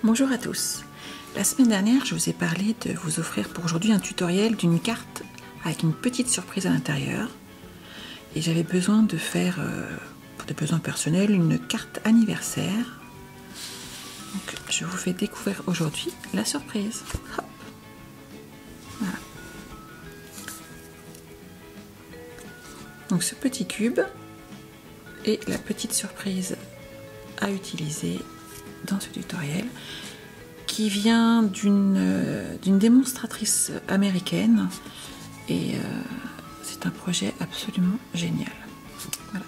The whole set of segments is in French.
Bonjour à tous. La semaine dernière, je vous ai parlé de vous offrir pour aujourd'hui un tutoriel d'une carte avec une petite surprise à l'intérieur. Et j'avais besoin de faire, pour des besoins personnels, une carte anniversaire. Donc, je vous fais découvrir aujourd'hui la surprise. Hop. Voilà. Donc ce petit cube et la petite surprise à utiliser dans ce tutoriel qui vient d'une démonstratrice américaine et c'est un projet absolument génial. Voilà.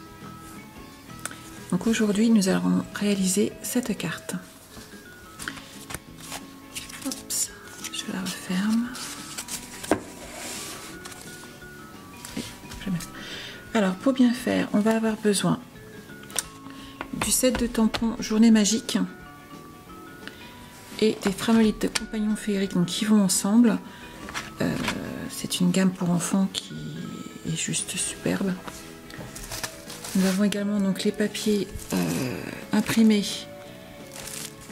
Donc aujourd'hui nous allons réaliser cette carte. Oups, je la referme. Alors pour bien faire, on va avoir besoin du set de tampons Journée Magique et des framelites de Compagnon Féerique donc qui vont ensemble. C'est une gamme pour enfants qui est juste superbe. Nous avons également donc les papiers imprimés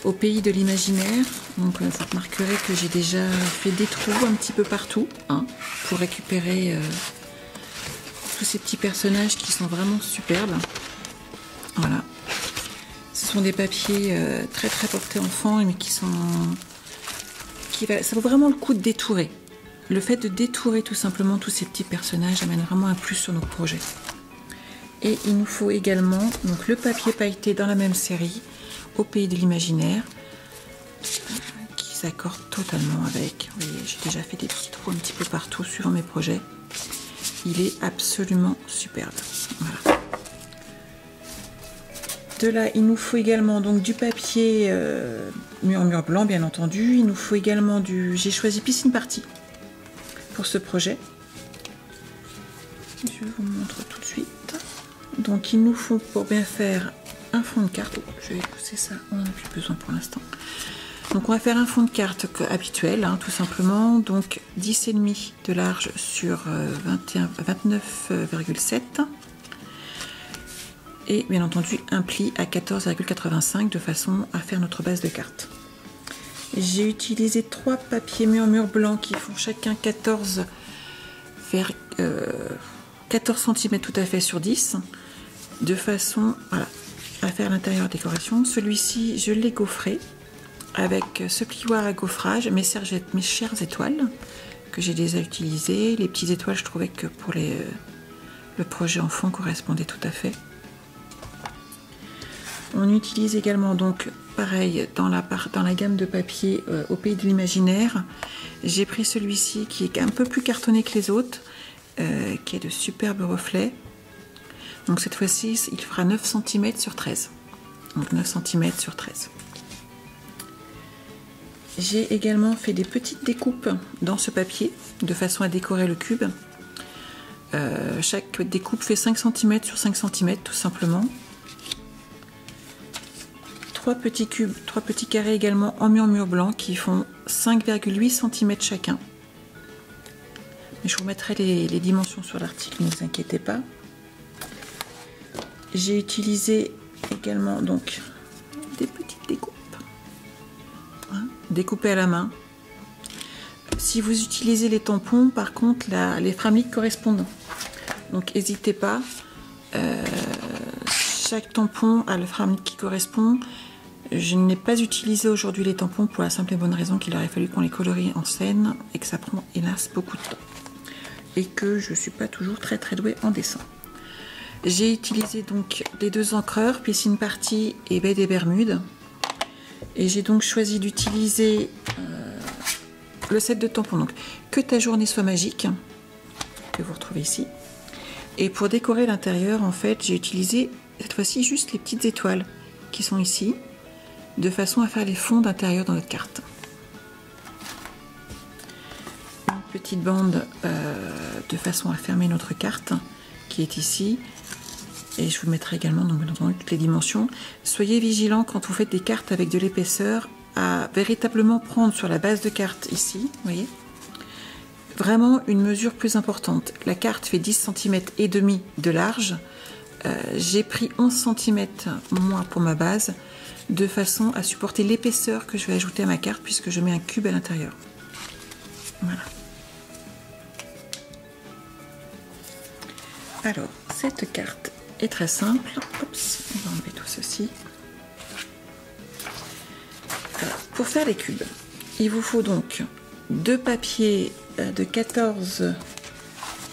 au pays de l'imaginaire. Donc vous remarquerez que j'ai déjà fait des trous un petit peu partout pour récupérer tous ces petits personnages qui sont vraiment superbes. Voilà. Ce sont des papiers très portés enfants, mais ça vaut vraiment le coup de détourer. Le fait de détourer tout simplement tous ces petits personnages amène vraiment un plus sur nos projets. Et il nous faut également donc, le papier pailleté dans la même série, au pays de l'imaginaire, qui s'accorde totalement avec. Vous voyez, j'ai déjà fait des petits trous un petit peu partout suivant mes projets. Il est absolument superbe. Voilà. De là, il nous faut également donc du papier mur blanc, bien entendu. Il nous faut également j'ai choisi Piscine Party pour ce projet. Je vous montre tout de suite. Donc, il nous faut pour bien faire un fond de carte. Oh, je vais pousser ça, on n'en a plus besoin pour l'instant. Donc, on va faire un fond de carte habituel, tout simplement. Donc, 10,5 de large sur 29,7. Et bien entendu un pli à 14,85 de façon à faire notre base de carte. J'ai utilisé 3 papiers mur blancs qui font chacun 14 cm tout à fait sur 10 de façon voilà, à faire l'intérieur décoration. Celui-ci je l'ai gaufré avec ce plioir à gaufrage, mes chères étoiles que j'ai déjà utilisées. Les petites étoiles, je trouvais que pour le projet enfant correspondait tout à fait. On utilise également donc pareil dans la gamme de papier au pays de l'imaginaire. J'ai pris celui-ci qui est un peu plus cartonné que les autres, qui est de superbes reflets. Donc cette fois-ci, il fera 9 cm sur 13. Donc 9 cm sur 13. J'ai également fait des petites découpes dans ce papier de façon à décorer le cube. Chaque découpe fait 5 cm sur 5 cm tout simplement. 3 petits cubes, 3 petits carrés également en mur blanc qui font 5,8 cm chacun. Mais je vous mettrai les dimensions sur l'article, ne vous inquiétez pas. J'ai utilisé également donc des petites découpes, découpées à la main. Si vous utilisez les tampons, par contre, les framelites correspondent. Donc n'hésitez pas. Chaque tampon a le framelite qui correspond. Je n'ai pas utilisé aujourd'hui les tampons pour la simple et bonne raison qu'il aurait fallu qu'on les colorie en scène et que ça prend hélas beaucoup de temps. Et que je ne suis pas toujours très douée en dessin. J'ai utilisé donc les 2 encreurs, Piscine Party et Baie des Bermudes. Et j'ai donc choisi d'utiliser le set de tampons. Donc, Que ta journée soit magique, que vous retrouvez ici. Et pour décorer l'intérieur, en fait, j'ai utilisé cette fois-ci juste les petites étoiles qui sont ici, de façon à faire les fonds d'intérieur dans notre carte. Une petite bande de façon à fermer notre carte qui est ici. Et je vous mettrai également donc, dans toutes les dimensions. Soyez vigilants quand vous faites des cartes avec de l'épaisseur à véritablement prendre sur la base de carte ici, vous voyez, vraiment une mesure plus importante. La carte fait 10 cm et demi de large. j'ai pris 11 cm moi pour ma base, de façon à supporter l'épaisseur que je vais ajouter à ma carte, puisque je mets un cube à l'intérieur. Voilà. Alors, cette carte est très simple. Oups, on va enlever tout ceci. Alors, pour faire les cubes, il vous faut donc deux papiers de 14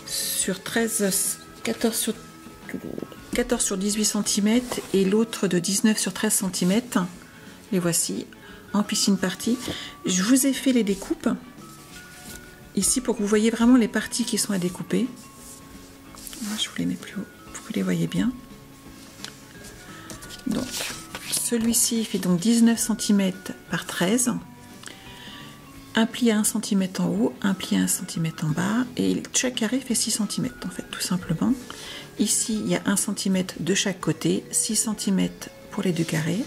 sur 13, 14 sur 18 cm et l'autre de 19 sur 13 cm. Les voici en piscine partie. Je vous ai fait les découpes ici pour que vous voyez vraiment les parties qui sont à découper. Moi, je vous les mets plus haut pour que vous les voyez bien. Donc, celui-ci fait donc 19 cm par 13. Un pli à 1 cm en haut, un pli à 1 cm en bas, et chaque carré fait 6 cm en fait, tout simplement. Ici, il y a 1 cm de chaque côté, 6 cm pour les deux carrés,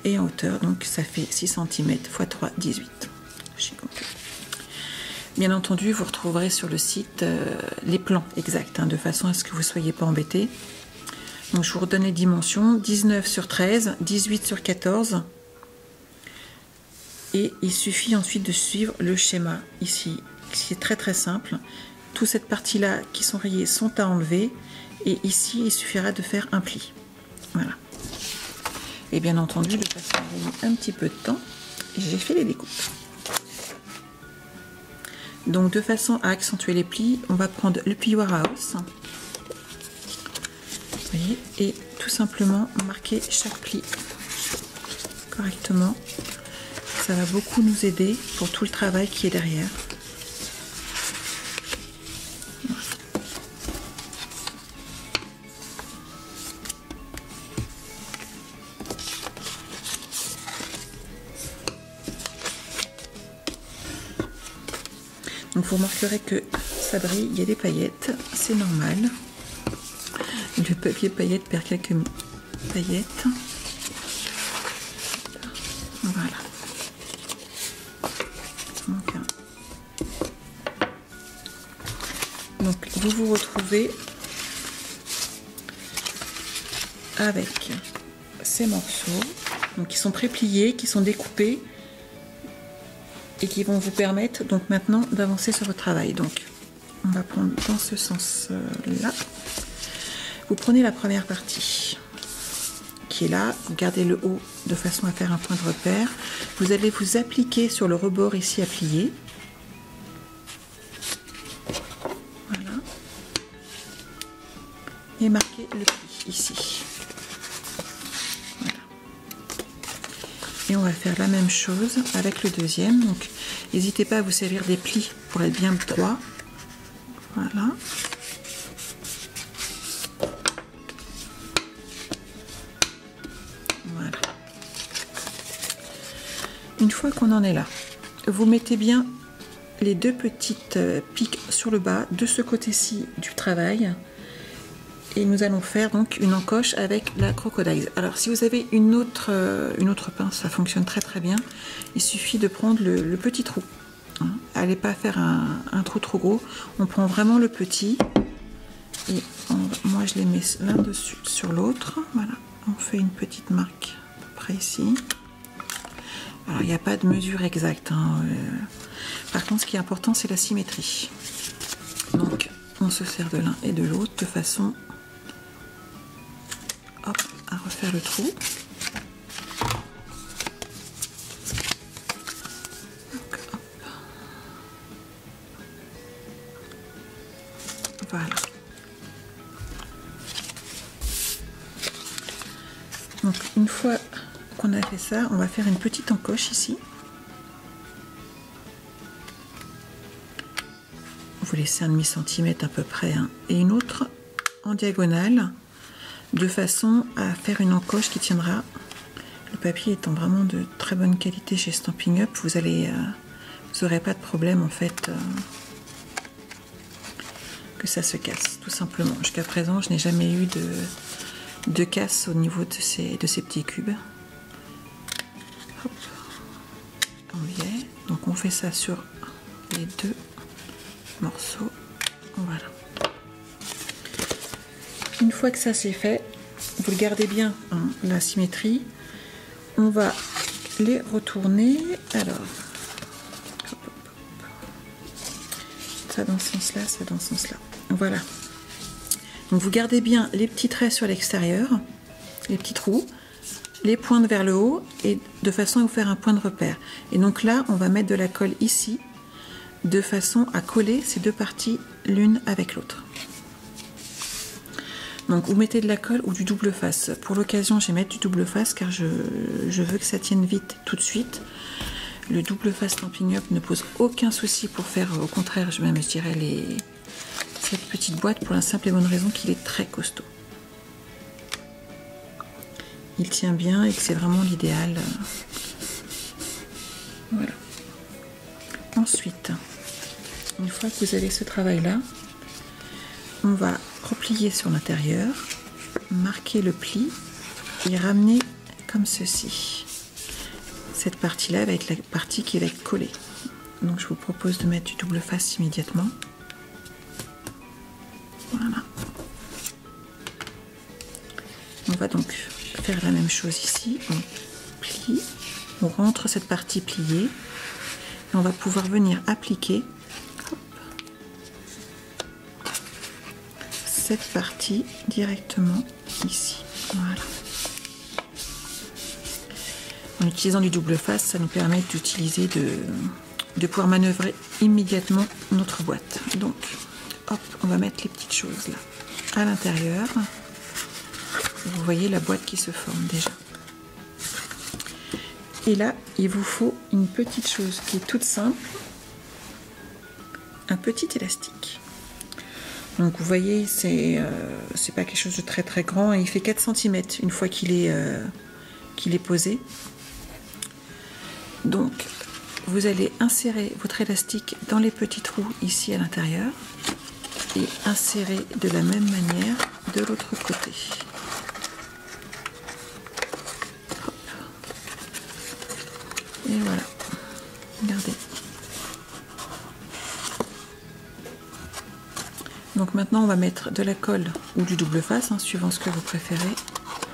et en hauteur, donc ça fait 6 cm x 3, 18. Bien entendu, vous retrouverez sur le site les plans exacts, de façon à ce que vous ne soyez pas embêtés. Donc je vous redonne les dimensions, 19 sur 13, 18 sur 14. Et il suffit ensuite de suivre le schéma ici, qui est très très simple. Toute cette partie-là qui sont rayées sont à enlever. Et ici, il suffira de faire un pli. Voilà. Et bien entendu, de façon à gagner un petit peu de temps, j'ai fait les découpes. Donc de façon à accentuer les plis, on va prendre le plioir à hausse. Vous voyez, et tout simplement marquer chaque pli correctement. Ça va beaucoup nous aider pour tout le travail qui est derrière. Donc vous remarquerez que ça brille, il y a des paillettes, c'est normal. Le papier paillettes perd quelques paillettes. Voilà. Donc vous vous retrouvez avec ces morceaux donc, qui sont prépliés, qui sont découpés et qui vont vous permettre donc maintenant d'avancer sur votre travail. Donc on va prendre dans ce sens là. Vous prenez la première partie qui est là, vous gardez le haut de façon à faire un point de repère. Vous allez vous appliquer sur le rebord ici à plier. Voilà. Et marquer le pli ici. Voilà. Et on va faire la même chose avec le deuxième. Donc n'hésitez pas à vous servir des plis pour être bien droit. Voilà. Voilà. Une fois qu'on en est là, vous mettez bien les deux petites piques sur le bas de ce côté-ci du travail. Et nous allons faire donc une encoche avec la crocodile. Alors si vous avez une autre pince, ça fonctionne très très bien. Il suffit de prendre le petit trou. Allez pas faire un trou trop gros. On prend vraiment le petit. Et moi je les mets l'un dessus sur l'autre. Voilà. On fait une petite marque à peu près ici. Alors il n'y a pas de mesure exacte. Par contre ce qui est important c'est la symétrie. Donc on se sert de l'un et de l'autre de façon hop, à refaire le trou. Donc, hop. Voilà. Donc une fois qu'on a fait ça, on va faire une petite encoche ici. Vous laissez un demi-centimètre à peu près, et une autre en diagonale, de façon à faire une encoche qui tiendra. Le papier étant vraiment de très bonne qualité chez Stampin' Up, vous n'aurez pas de problème en fait que ça se casse, tout simplement. Jusqu'à présent, je n'ai jamais eu de casse au niveau de ces petits cubes. Hop. On y est. Donc on fait ça sur les deux morceaux. Voilà. une fois que ça c'est fait, vous le gardez bien, hein, la symétrie. On va les retourner. Alors, hop, hop, hop. Ça dans ce sens-là, ça dans ce sens-là. Voilà. Donc vous gardez bien les petits traits sur l'extérieur, les petits trous, les pointes vers le haut, et de façon à vous faire un point de repère. Et donc là, on va mettre de la colle ici, de façon à coller ces deux parties l'une avec l'autre. Donc vous mettez de la colle ou du double face. Pour l'occasion, je vais mettre du double face car je veux que ça tienne vite tout de suite. Le double face Stampin' Up ne pose aucun souci pour faire, au contraire, je dirais cette petite boîte, pour la simple et bonne raison qu'il est très costaud. Il tient bien et que c'est vraiment l'idéal. Voilà. Ensuite, une fois que vous avez ce travail-là, on va replier sur l'intérieur, marquer le pli et ramener comme ceci. Cette partie-là va être la partie qui va être collée. Donc je vous propose de mettre du double face immédiatement. Voilà. On va donc faire la même chose ici. On plie, on rentre cette partie pliée et on va pouvoir venir appliquer cette partie directement ici. Voilà. En utilisant du double face, ça nous permet d'utiliser de pouvoir manœuvrer immédiatement notre boîte. Donc, hop, on va mettre les petites choses là à l'intérieur. Vous voyez la boîte qui se forme déjà. Et là, il vous faut une petite chose qui est toute simple, un petit élastique. Donc vous voyez, c'est pas quelque chose de très très grand et il fait 4 cm une fois qu'il est posé. Donc vous allez insérer votre élastique dans les petits trous ici à l'intérieur et insérer de la même manière de l'autre côté. Hop. Et voilà, regardez. Donc maintenant on va mettre de la colle ou du double face, hein, suivant ce que vous préférez,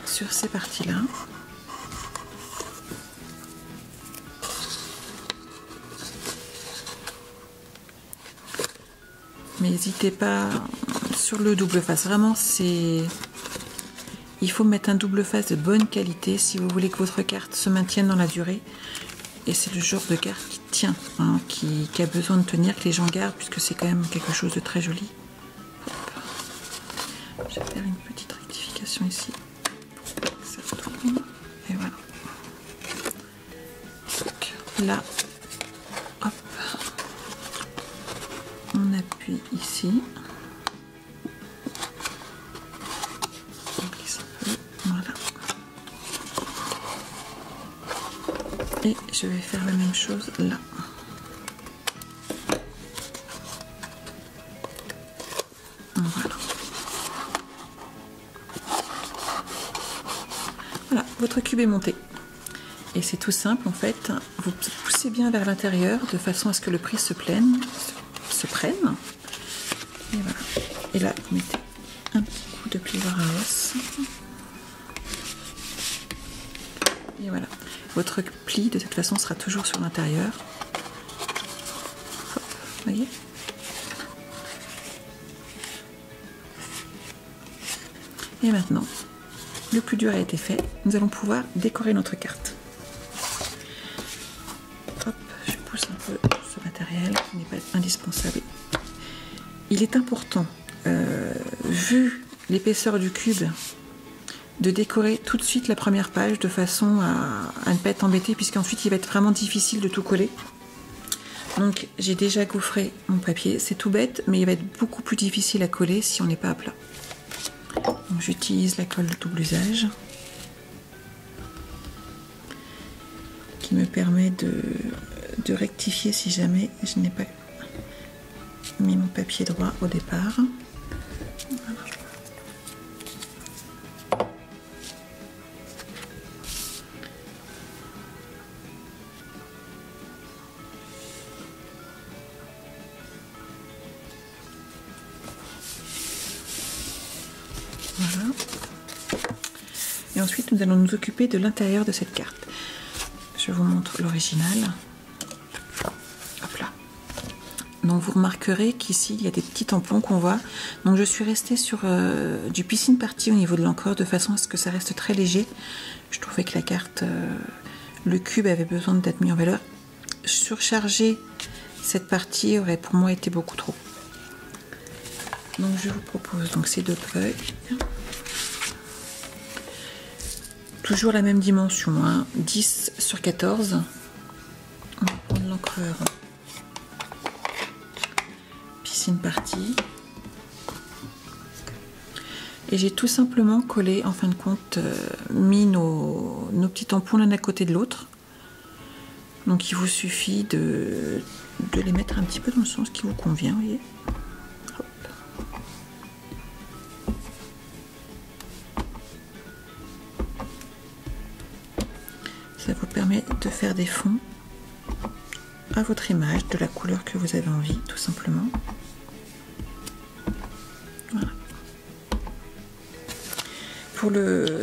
sur ces parties-là. Mais n'hésitez pas sur le double face, vraiment il faut mettre un double face de bonne qualité si vous voulez que votre carte se maintienne dans la durée. Et c'est le genre de carte qui tient, hein, qui a besoin de tenir, que les gens gardent, puisque c'est quand même quelque chose de très joli. Je vais faire une petite rectification ici pour que ça tourne. Et voilà. Donc là, hop, on appuie ici. On glisse un peu. Voilà. Et je vais faire la même chose là. Voilà. Voilà, votre cube est monté. Et c'est tout simple en fait. Vous poussez bien vers l'intérieur de façon à ce que le prise se prenne. Et voilà. Et là, vous mettez un petit coup de plieur à os. Et voilà. Votre pli de cette façon sera toujours sur l'intérieur. Vous voyez ? Et maintenant, le plus dur a été fait. Nous allons pouvoir décorer notre carte. Hop, je pousse un peu ce matériel qui n'est pas indispensable. Il est important, vu l'épaisseur du cube, de décorer tout de suite la première page de façon à ne pas être embêté, puisqu'ensuite il va être vraiment difficile de tout coller. Donc j'ai déjà gaufré mon papier, c'est tout bête, mais il va être beaucoup plus difficile à coller si on n'est pas à plat. Donc j'utilise la colle de double usage qui me permet de rectifier si jamais je n'ai pas mis mon papier droit au départ. Voilà. Et ensuite, nous allons nous occuper de l'intérieur de cette carte. Je vous montre l'original. Hop là. Donc vous remarquerez qu'ici, il y a des petits tampons qu'on voit. Donc je suis restée sur du piscine party au niveau de l'encre, de façon à ce que ça reste très léger. Je trouvais que la carte, le cube avait besoin d'être mis en valeur. Surcharger cette partie aurait pour moi été beaucoup trop. Donc je vous propose donc ces deux feuilles. Toujours la même dimension, hein, 10 sur 14. On va prendre l'encreur piscine party. Et j'ai tout simplement collé, en fin de compte, mis nos petits tampons l'un à côté de l'autre. Donc il vous suffit de les mettre un petit peu dans le sens qui vous convient, vous voyez. Hop. Ça vous permet de faire des fonds à votre image, de la couleur que vous avez envie, tout simplement. Voilà. Pour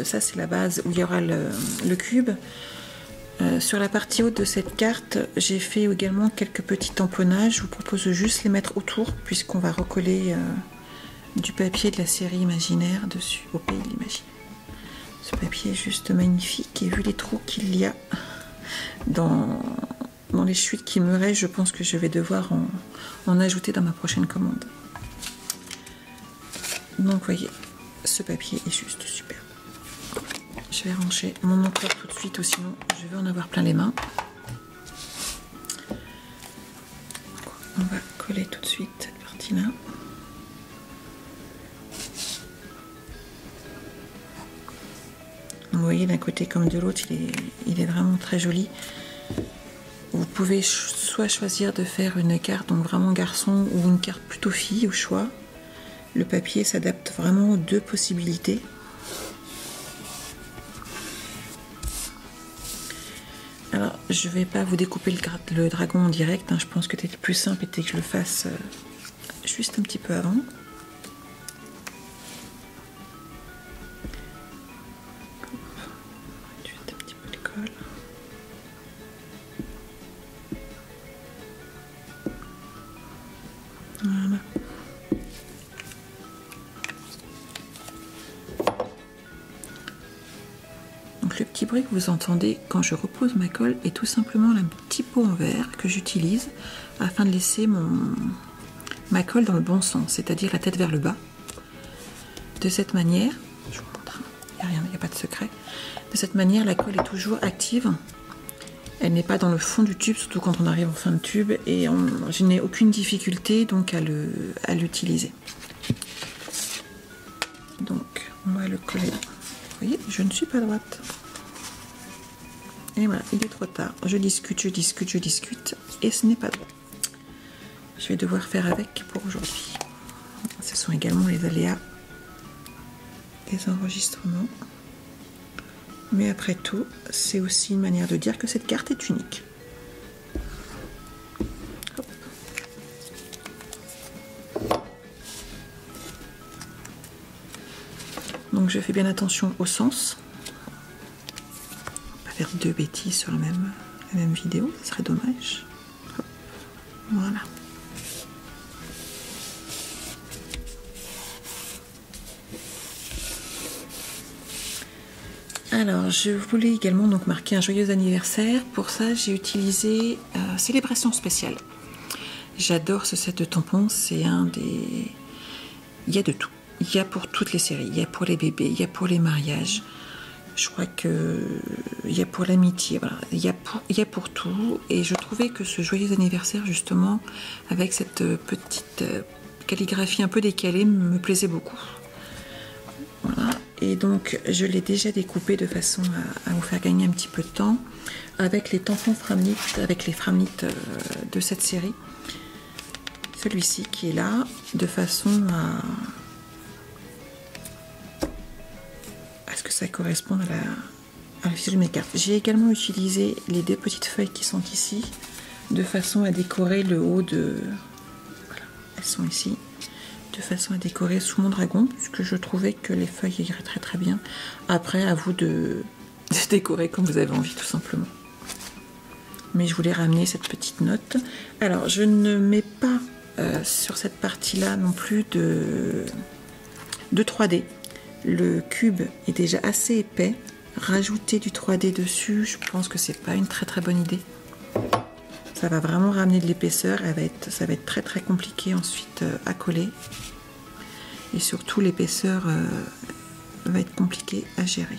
ça c'est la base où il y aura le cube. Sur la partie haute de cette carte, j'ai fait également quelques petits tamponnages. Je vous propose de juste les mettre autour, puisqu'on va recoller du papier de la série imaginaire dessus, au pays de l'imaginaire. Ce papier est juste magnifique, et vu les trous qu'il y a dans les chutes qui me restent, je pense que je vais devoir en ajouter dans ma prochaine commande. Donc vous voyez, ce papier est juste super. Je vais ranger mon encre tout de suite, ou sinon je vais en avoir plein les mains. On va coller tout de suite cette partie-là. Vous voyez, d'un côté comme de l'autre, il est vraiment très joli. Vous pouvez soit choisir de faire une carte donc vraiment garçon ou une carte plutôt fille au choix. Le papier s'adapte vraiment aux deux possibilités. Alors, je ne vais pas vous découper le dragon en direct, hein. Je pense que le plus simple était que je le fasse juste un petit peu avant. Juste un petit peu de colle. Voilà. Donc le petit bruit que vous entendez quand je repose ma colle est tout simplement un petit pot en verre que j'utilise afin de laisser ma colle dans le bon sens, c'est-à-dire la tête vers le bas. De cette manière, je vous montre, il n'y a pas de secret. De cette manière, la colle est toujours active. Elle n'est pas dans le fond du tube, surtout quand on arrive en fin de tube, et je n'ai aucune difficulté donc à l'utiliser. Donc on va le coller. Vous voyez, je ne suis pas droite. Et voilà, il est trop tard. Je discute, et ce n'est pas droit. Je vais devoir faire avec pour aujourd'hui. Ce sont également les aléas des enregistrements. Mais après tout, c'est aussi une manière de dire que cette carte est unique. Hop. Donc je fais bien attention au sens. On va pas faire deux bêtises sur la même vidéo, ce serait dommage. Hop. Voilà. Alors, je voulais également donc marquer un joyeux anniversaire. Pour ça, j'ai utilisé Célébration spéciale. J'adore ce set de tampons. C'est un des... Il y a de tout. Il y a pour toutes les séries. Il y a pour les bébés, il y a pour les mariages. Je crois que il y a pour l'amitié. Voilà. Il y a pour tout. Et je trouvais que ce joyeux anniversaire, justement, avec cette petite calligraphie un peu décalée, me plaisait beaucoup. Voilà. Et donc je l'ai déjà découpé de façon à vous faire gagner un petit peu de temps avec les tampons Framnit, avec les Framnit de cette série. Celui-ci qui est là, de façon à ce que ça corresponde à la fiche de mes cartes. J'ai également utilisé les deux petites feuilles qui sont ici, de façon à décorer le haut de... Voilà, elles sont ici. de façon à décorer sous mon dragon, puisque je trouvais que les feuilles iraient très très bien. Après, à vous de décorer comme vous avez envie, tout simplement. Mais je voulais ramener cette petite note. Alors, je ne mets pas sur cette partie-là non plus de 3D. Le cube est déjà assez épais. Rajouter du 3D dessus, je pense que c'est pas une très très bonne idée. Ça va vraiment ramener de l'épaisseur. Ça va être très très compliqué ensuite à coller. Et surtout, l'épaisseur va être compliquée à gérer.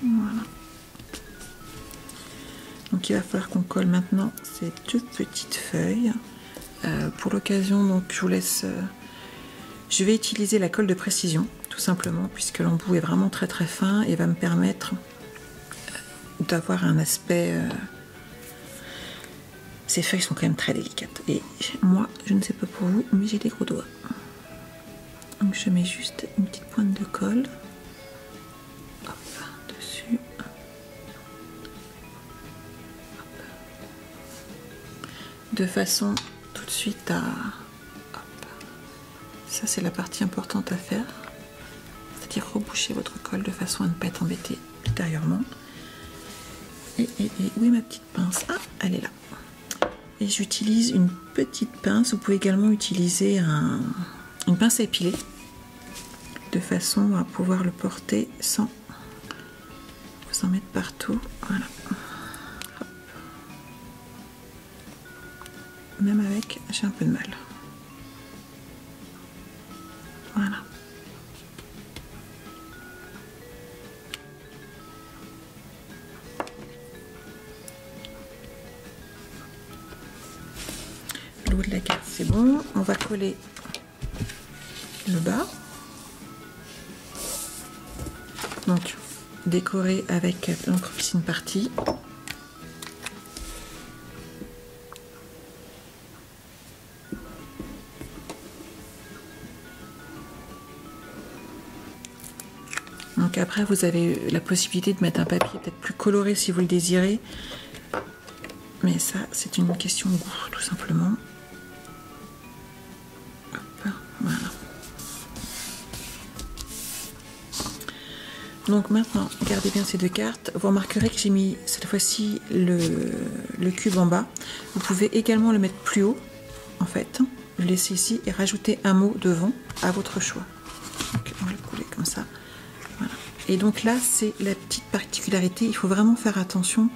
Voilà. Donc il va falloir qu'on colle maintenant ces deux petites feuilles. Pour l'occasion, donc je vous laisse. Je vais utiliser la colle de précision, tout simplement, puisque l'embout est vraiment très très fin et va me permettre d'avoir un aspect. Ces feuilles sont quand même très délicates. Et moi, je ne sais pas pour vous, mais j'ai des gros doigts. Donc je mets juste une petite pointe de colle. Hop, dessus. De façon tout de suite à... Hop. Ça c'est la partie importante à faire, c'est-à-dire reboucher votre colle de façon à ne pas être embêté ultérieurement. Et où est ma petite pince? Ah, elle est là. Et j'utilise une petite pince. Vous pouvez également utiliser une pince à épiler, de façon à pouvoir le porter sans vous en mettre partout. Voilà. Même avec, j'ai un peu de mal. Voilà. Le haut de la carte, c'est bon. On va coller le bas. Donc, décorer avec l'encre piscine partie. Donc après, vous avez la possibilité de mettre un papier peut-être plus coloré si vous le désirez. Mais ça, c'est une question de goût, tout simplement. Hop, voilà. Donc maintenant, regardez bien ces deux cartes. Vous remarquerez que j'ai mis cette fois-ci le cube en bas. Vous pouvez également le mettre plus haut, en fait. Le laisser ici et rajouter un mot devant à votre choix. Donc, on va le coller comme ça. Voilà. Et donc là, c'est la petite particularité. Il faut vraiment faire attention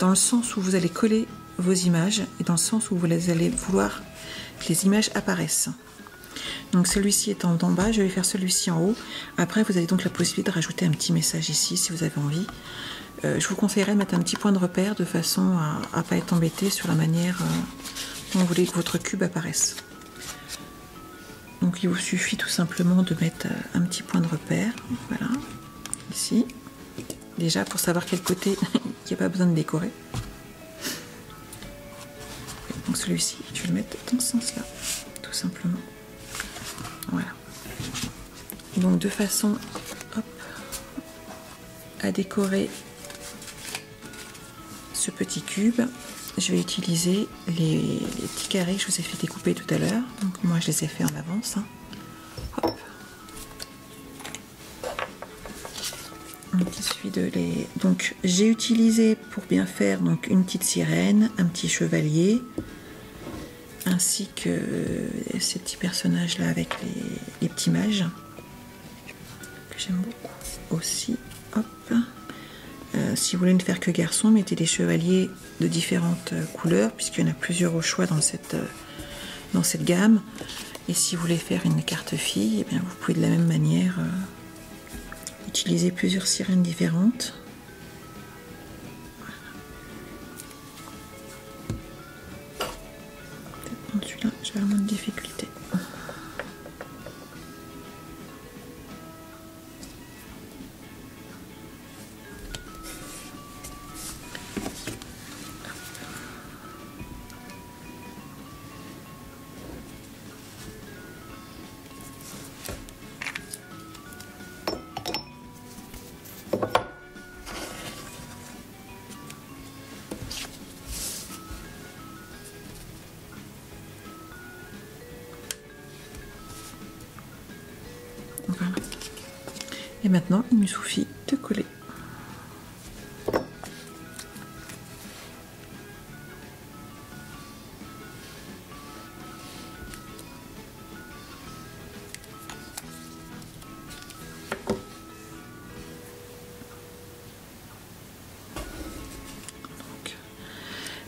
dans le sens où vous allez coller vos images et dans le sens où vous allez vouloir que les images apparaissent. Donc celui-ci étant en bas, je vais faire celui-ci en haut. Après, vous avez donc la possibilité de rajouter un petit message ici si vous avez envie. Je vous conseillerais de mettre un petit point de repère de façon à ne pas être embêté sur la manière dont vous voulez que votre cube apparaisse. Donc il vous suffit tout simplement de mettre un petit point de repère, voilà, ici. Déjà pour savoir quel côté il n'y a pas besoin de décorer. Donc celui-ci, je vais le mettre dans ce sens-là, tout simplement. Voilà. Donc de façon hop, à décorer ce petit cube, je vais utiliser les petits carrés que je vous ai fait découper tout à l'heure. Donc moi je les ai fait en avance. Hein. Hop. Donc il suffit de les. Donc j'ai utilisé pour bien faire donc une petite sirène, un petit chevalier, ainsi que ces petits personnages là avec les petits mages que j'aime beaucoup aussi. Hop. Si vous voulez ne faire que garçon, mettez des chevaliers de différentes couleurs, puisqu'il y en a plusieurs au choix dans cette gamme. Et si vous voulez faire une carte fille, eh bien vous pouvez de la même manière utiliser plusieurs sirènes différentes. Peut-être prendre celui-là, j'ai vraiment de difficulté. Voilà. Et maintenant, il me suffit de coller.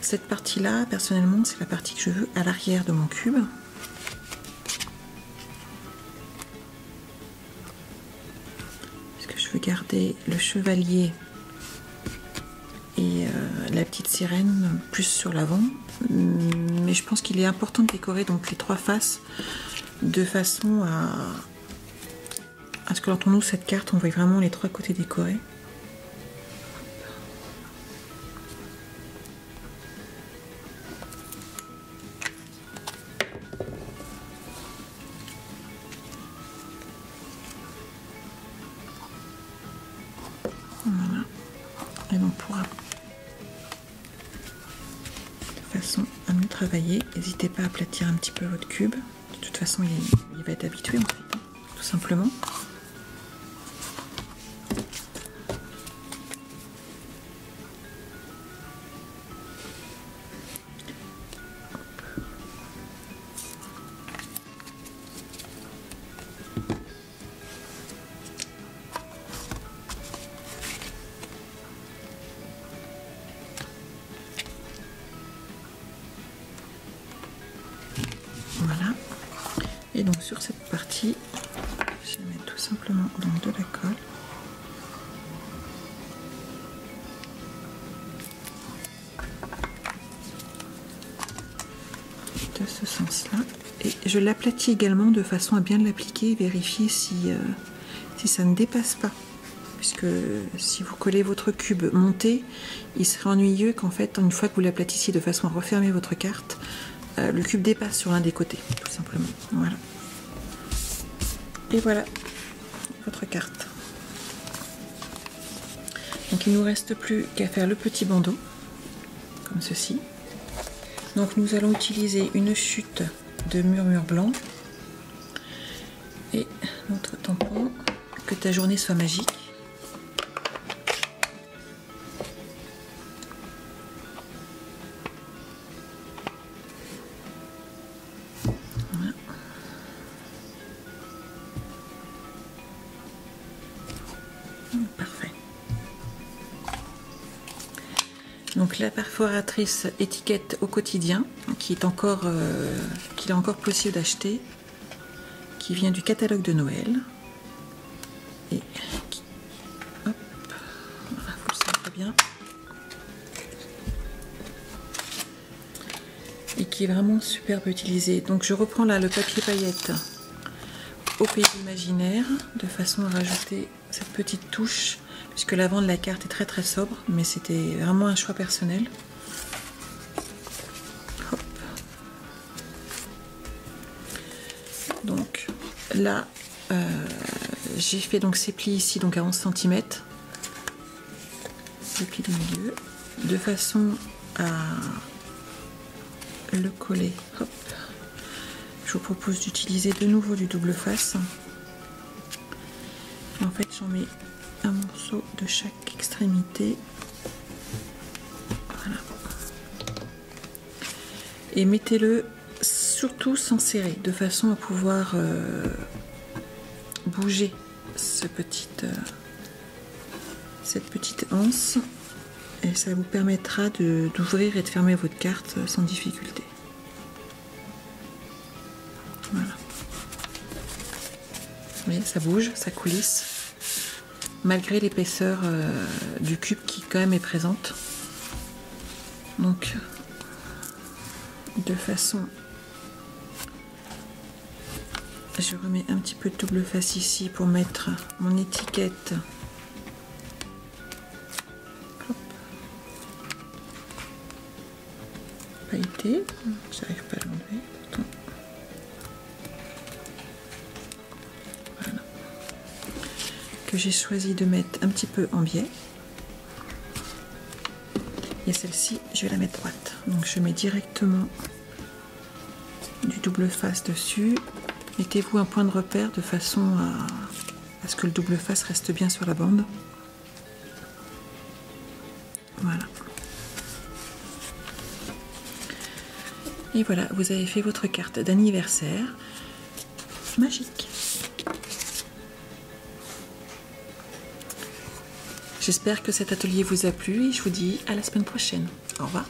Cette partie-là, personnellement, c'est la partie que je veux à l'arrière de mon cube. Parce que je veux garder le chevalier et la petite sirène plus sur l'avant. Mais je pense qu'il est important de décorer donc les trois faces de façon à ce que quand on ouvre cette carte, on voit vraiment les trois côtés décorés. Voilà. Et donc pour de façon à mieux travailler, n'hésitez pas à aplatir un petit peu votre cube. De toute façon, il va être habitué en fait, hein, tout simplement. Voilà. Et donc sur cette partie, je vais mettre tout simplement donc de la colle. De ce sens-là. Et je l'aplatis également de façon à bien l'appliquer et vérifier si ça ne dépasse pas. Puisque si vous collez votre cube monté, il serait ennuyeux qu'en fait, une fois que vous l'aplatissiez de façon à refermer votre carte, le cube dépasse sur l'un des côtés, tout simplement. Voilà. Et voilà votre carte. Donc il ne nous reste plus qu'à faire le petit bandeau, comme ceci. Donc nous allons utiliser une chute de murmure blanc et notre tampon. Que ta journée soit magique. Voilà. Parfait. Donc la perforatrice étiquette au quotidien, qu'il est encore possible d'acheter, qui vient du catalogue de Noël. Et qui, hop, voilà, vous le savez très bien. Et qui est vraiment superbe utilisé. Donc je reprends là le papier paillette au pays imaginaire, de façon à rajouter cette petite touche, puisque l'avant de la carte est très très sobre, mais c'était vraiment un choix personnel. Hop. Donc là, j'ai fait donc ces plis ici donc à 11 cm, les plis du milieu, de façon à le coller. Hop. Je vous propose d'utiliser de nouveau du double face. En fait, j'en mets un morceau de chaque extrémité. Voilà. Et mettez-le surtout sans serrer, de façon à pouvoir bouger cette petite anse, et ça vous permettra d'ouvrir et de fermer votre carte sans difficulté. Voilà. Vous voyez, ça bouge, ça coulisse, malgré l'épaisseur du cube qui quand même est présente. Donc, de façon... Je remets un petit peu de double face ici pour mettre mon étiquette. Hop. Pailleté, j'arrive pas à l'enlever pourtant. Voilà. Que j'ai choisi de mettre un petit peu en biais. Et celle-ci, je vais la mettre droite. Donc je mets directement du double face dessus. Mettez-vous un point de repère de façon parce que le double face reste bien sur la bande. Voilà. Et voilà, vous avez fait votre carte d'anniversaire magique. J'espère que cet atelier vous a plu et je vous dis à la semaine prochaine. Au revoir.